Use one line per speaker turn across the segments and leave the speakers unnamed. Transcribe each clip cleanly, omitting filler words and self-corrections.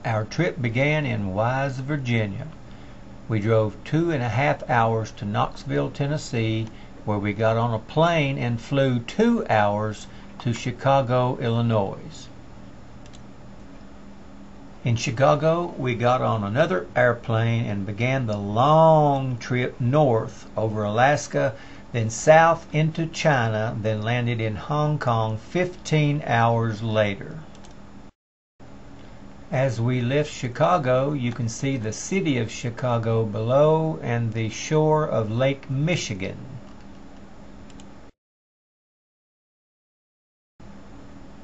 Our trip began in Wise, Virginia. We drove 2.5 hours to Knoxville, Tennessee, where we got on a plane and flew 2 hours to Chicago, Illinois. In Chicago, we got on another airplane and began the long trip north over Alaska, then south into China, then landed in Hong Kong 15 hours later. As we left Chicago, you can see the city of Chicago below and the shore of Lake Michigan.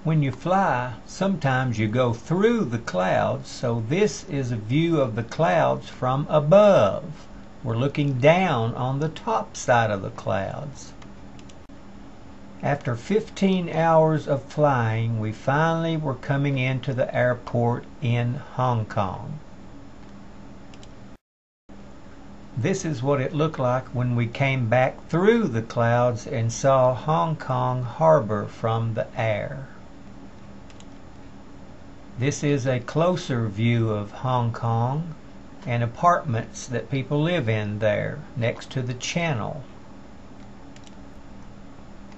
When you fly, sometimes you go through the clouds, so this is a view of the clouds from above. We're looking down on the top side of the clouds. After 15 hours of flying, we finally were coming into the airport in Hong Kong. This is what it looked like when we came back through the clouds and saw Hong Kong Harbor from the air. This is a closer view of Hong Kong and apartments that people live in there next to the channel.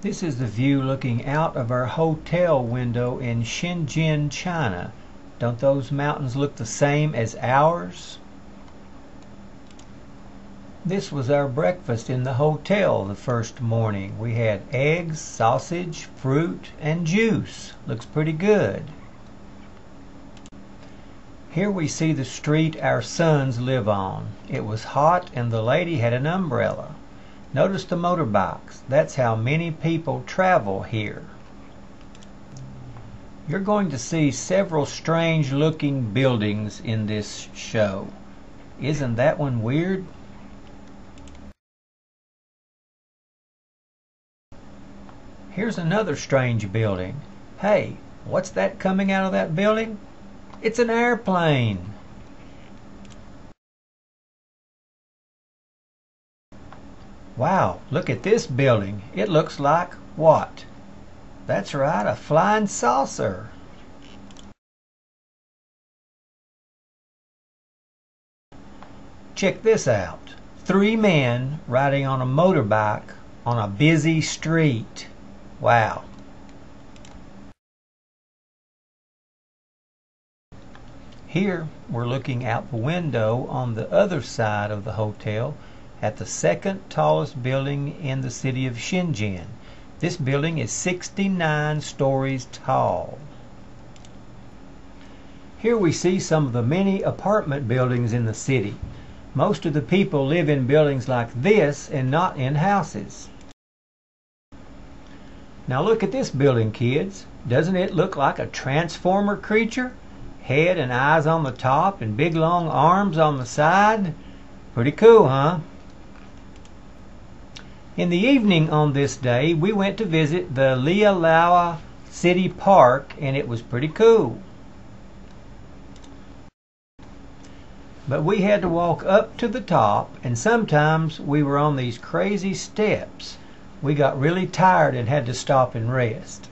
This is the view looking out of our hotel window in Shenzhen, China. Don't those mountains look the same as ours? This was our breakfast in the hotel the first morning. We had eggs, sausage, fruit, and juice. Looks pretty good. Here we see the street our sons live on. It was hot and the lady had an umbrella. Notice the motorbikes. That's how many people travel here. You're going to see several strange looking buildings in this show. Isn't that one weird? Here's another strange building. Hey, what's that coming out of that building? It's an airplane. Wow, look at this building. It looks like what? That's right, a flying saucer. Check this out. 3 men riding on a motorbike on a busy street. Wow. Here we're looking out the window on the other side of the hotel at the second tallest building in the city of Shenzhen. This building is 69 stories tall. Here we see some of the many apartment buildings in the city. Most of the people live in buildings like this and not in houses. Now look at this building, kids. Doesn't it look like a transformer creature? Head and eyes on the top and big long arms on the side. Pretty cool, huh? In the evening on this day, we went to visit the Lialawa City Park, and it was pretty cool. But we had to walk up to the top, and sometimes we were on these crazy steps. We got really tired and had to stop and rest.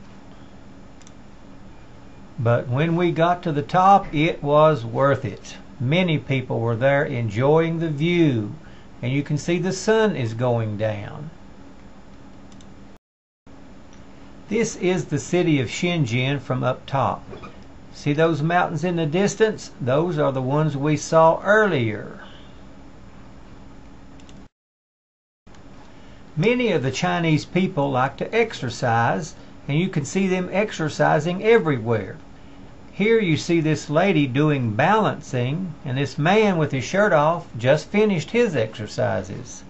But when we got to the top, it was worth it. Many people were there enjoying the view, and you can see the sun is going down. This is the city of Shenzhen from up top. See those mountains in the distance? Those are the ones we saw earlier. Many of the Chinese people like to exercise, and you can see them exercising everywhere. Here you see this lady doing balancing, and this man with his shirt off just finished his exercises.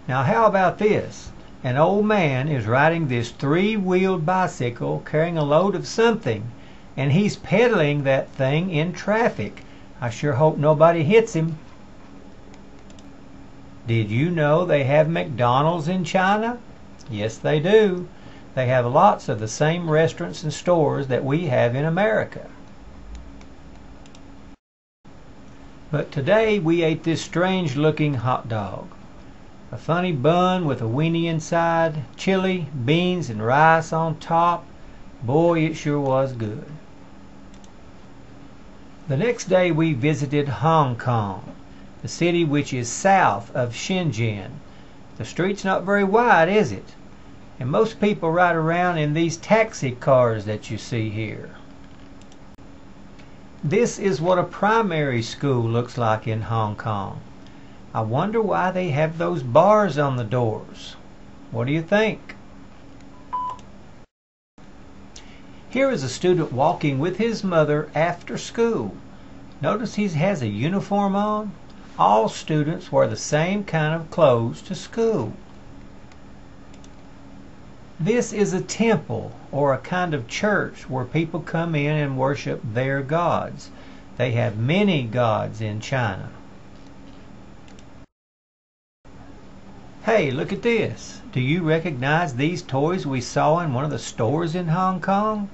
Now how about this? An old man is riding this 3-wheeled bicycle carrying a load of something, and he's pedaling that thing in traffic. I sure hope nobody hits him. Did you know they have McDonald's in China? Yes, they do. They have lots of the same restaurants and stores that we have in America. But today we ate this strange looking hot dog. A funny bun with a weenie inside, chili, beans, and rice on top. Boy, it sure was good. The next day we visited Hong Kong, the city which is south of Shenzhen. The street's not very wide, is it? And most people ride around in these taxi cars that you see here. This is what a primary school looks like in Hong Kong. I wonder why they have those bars on the doors. What do you think? Here is a student walking with his mother after school. Notice he has a uniform on. All students wear the same kind of clothes to school. This is a temple, or a kind of church where people come in and worship their gods. They have many gods in China. Hey, look at this. Do you recognize these toys we saw in one of the stores in Hong Kong?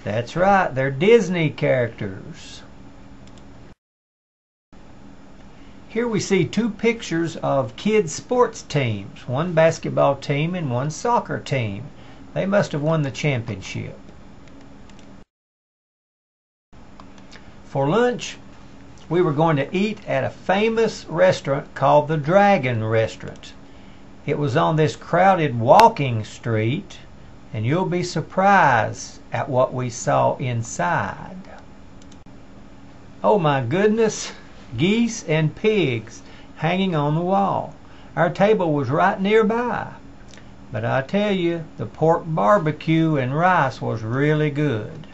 That's right, they're Disney characters. Here we see two pictures of kids' sports teams, one basketball team and one soccer team. They must have won the championship. For lunch, we were going to eat at a famous restaurant called the Dragon Restaurant. It was on this crowded walking street, and you'll be surprised at what we saw inside. Oh my goodness! Geese and pigs hanging on the wall. Our table was right nearby. But I tell you, the pork barbecue and rice was really good.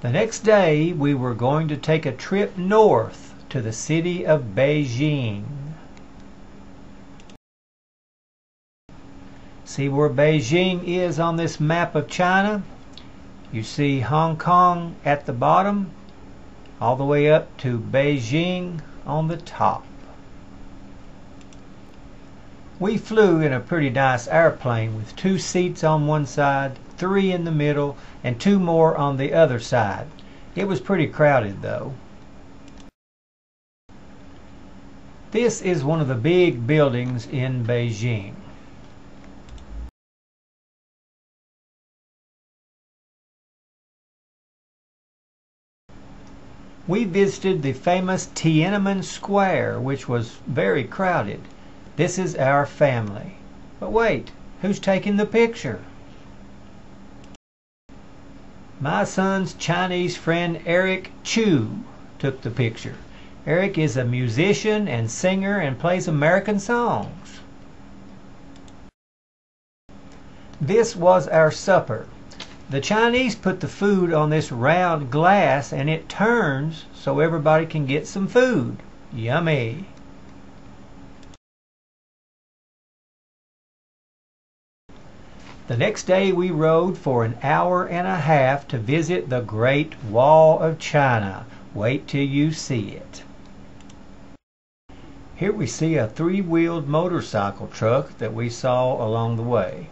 The next day we were going to take a trip north to the city of Beijing. See where Beijing is on this map of China? You see Hong Kong at the bottom, all the way up to Beijing on the top. We flew in a pretty nice airplane with 2 seats on one side, 3 in the middle, and 2 more on the other side. It was pretty crowded though. This is one of the big buildings in Beijing. We visited the famous Tiananmen Square, which was very crowded. This is our family. But wait, who's taking the picture? My son's Chinese friend Eric Chu took the picture. Eric is a musician and singer and plays American songs. This was our supper. The Chinese put the food on this round glass and it turns so everybody can get some food. Yummy! The next day we rode for an hour and a half to visit the Great Wall of China. Wait till you see it. Here we see a 3-wheeled motorcycle truck that we saw along the way.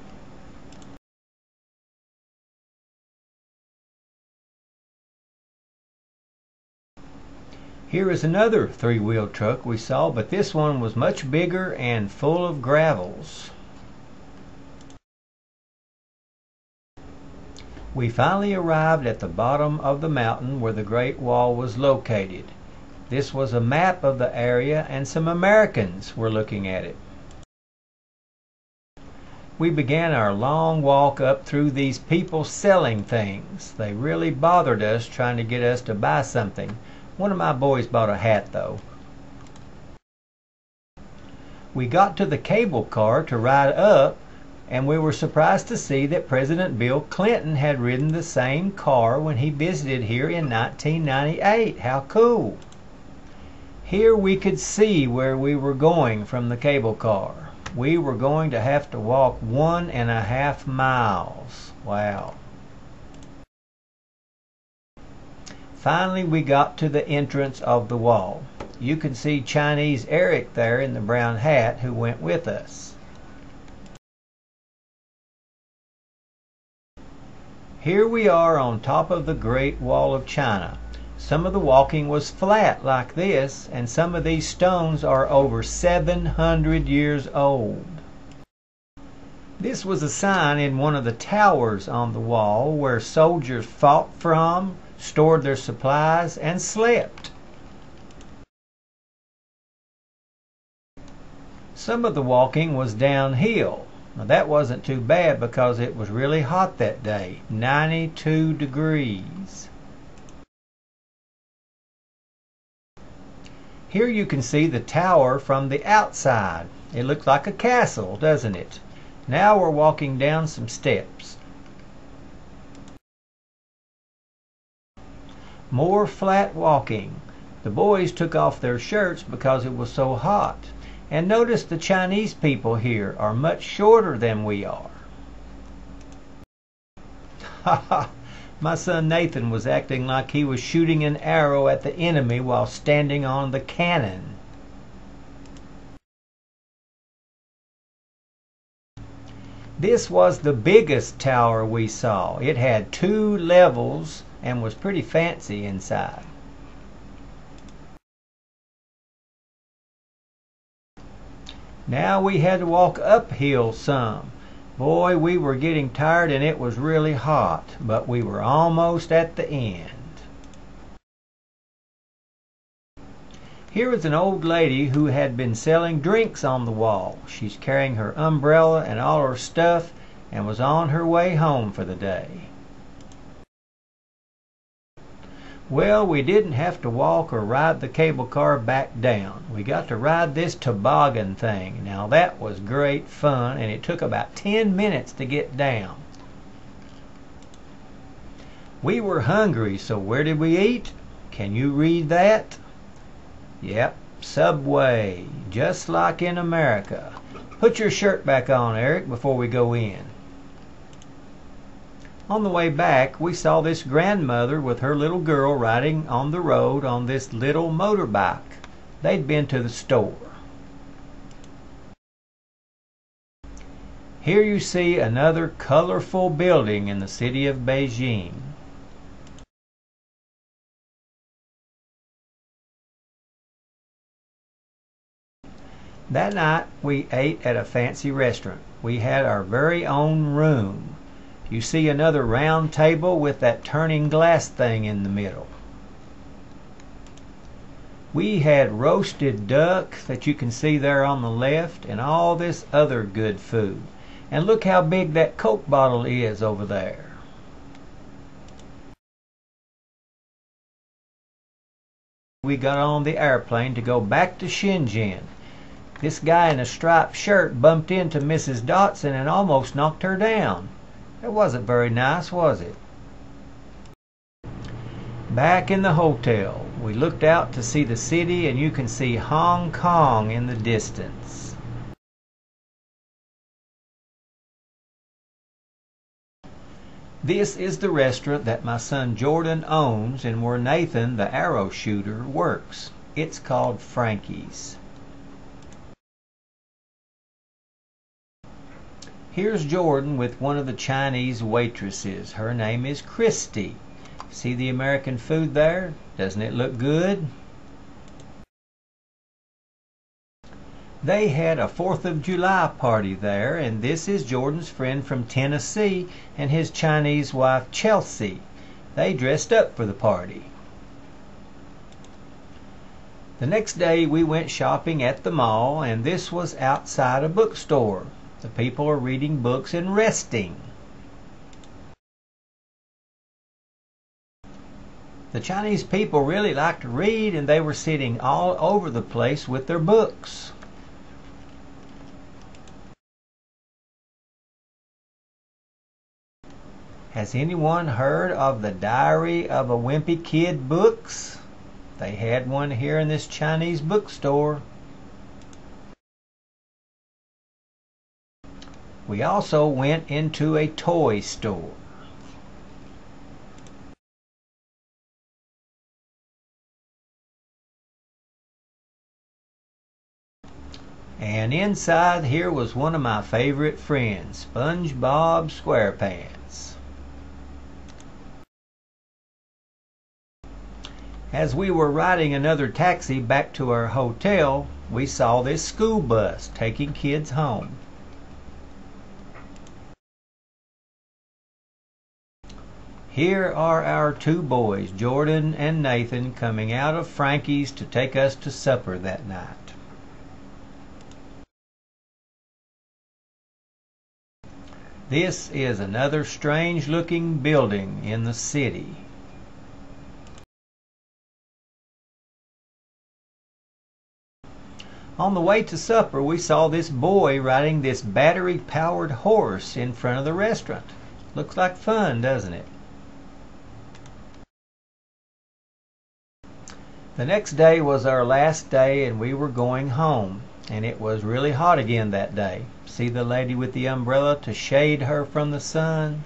Here is another 3-wheeled truck we saw, but this one was much bigger and full of gravels. We finally arrived at the bottom of the mountain where the Great Wall was located. This was a map of the area and some Americans were looking at it. We began our long walk up through these people selling things. They really bothered us trying to get us to buy something. One of my boys bought a hat though. We got to the cable car to ride up, and we were surprised to see that President Bill Clinton had ridden the same car when he visited here in 1998. How cool! Here we could see where we were going from the cable car. We were going to have to walk 1.5 miles. Wow. Finally we got to the entrance of the wall. You can see Chinese Eric there in the brown hat who went with us. Here we are on top of the Great Wall of China. Some of the walking was flat like this, and some of these stones are over 700 years old. This was a sign in one of the towers on the wall where soldiers fought from, stored their supplies, and slept. Some of the walking was downhill. Now that wasn't too bad because it was really hot that day, 92 degrees. Here you can see the tower from the outside. It looks like a castle, doesn't it? Now we're walking down some steps. More flat walking. The boys took off their shirts because it was so hot. And notice the Chinese people here are much shorter than we are. My son Nathan was acting like he was shooting an arrow at the enemy while standing on the cannon. This was the biggest tower we saw. It had 2 levels and was pretty fancy inside. Now we had to walk uphill some. Boy, we were getting tired and it was really hot, but we were almost at the end. Here is an old lady who had been selling drinks on the wall. She's carrying her umbrella and all her stuff and was on her way home for the day. Well, we didn't have to walk or ride the cable car back down. We got to ride this toboggan thing. Now that was great fun, and it took about 10 minutes to get down. We were hungry, so where did we eat? Can you read that? Yep, Subway, just like in America. Put your shirt back on, Eric, before we go in. On the way back, we saw this grandmother with her little girl riding on the road on this little motorbike. They'd been to the store. Here you see another colorful building in the city of Beijing. That night, we ate at a fancy restaurant. We had our very own room. You see another round table with that turning glass thing in the middle. We had roasted duck that you can see there on the left and all this other good food. And look how big that Coke bottle is over there. We got on the airplane to go back to Shenzhen. This guy in a striped shirt bumped into Mrs. Dotson and almost knocked her down. It wasn't very nice, was it? Back in the hotel, we looked out to see the city, and you can see Hong Kong in the distance. This is the restaurant that my son Jordan owns and where Nathan, the arrow shooter, works. It's called Frankie's. Here's Jordan with one of the Chinese waitresses. Her name is Christy. See the American food there? Doesn't it look good? They had a 4th of July party there, and this is Jordan's friend from Tennessee and his Chinese wife Chelsea. They dressed up for the party. The next day we went shopping at the mall, and this was outside a bookstore. The people are reading books and resting. The Chinese people really like to read, and they were sitting all over the place with their books. Has anyone heard of the Diary of a Wimpy Kid books? They had one here in this Chinese bookstore. We also went into a toy store. And inside here was one of my favorite friends, SpongeBob SquarePants. As we were riding another taxi back to our hotel, we saw this school bus taking kids home. Here are our two boys, Jordan and Nathan, coming out of Frankie's to take us to supper that night. This is another strange-looking building in the city. On the way to supper, we saw this boy riding this battery-powered horse in front of the restaurant. Looks like fun, doesn't it? The next day was our last day and we were going home. And it was really hot again that day. See the lady with the umbrella to shade her from the sun?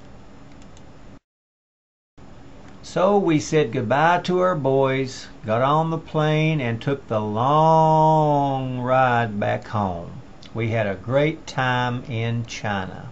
So we said goodbye to our boys, got on the plane, and took the long ride back home. We had a great time in China.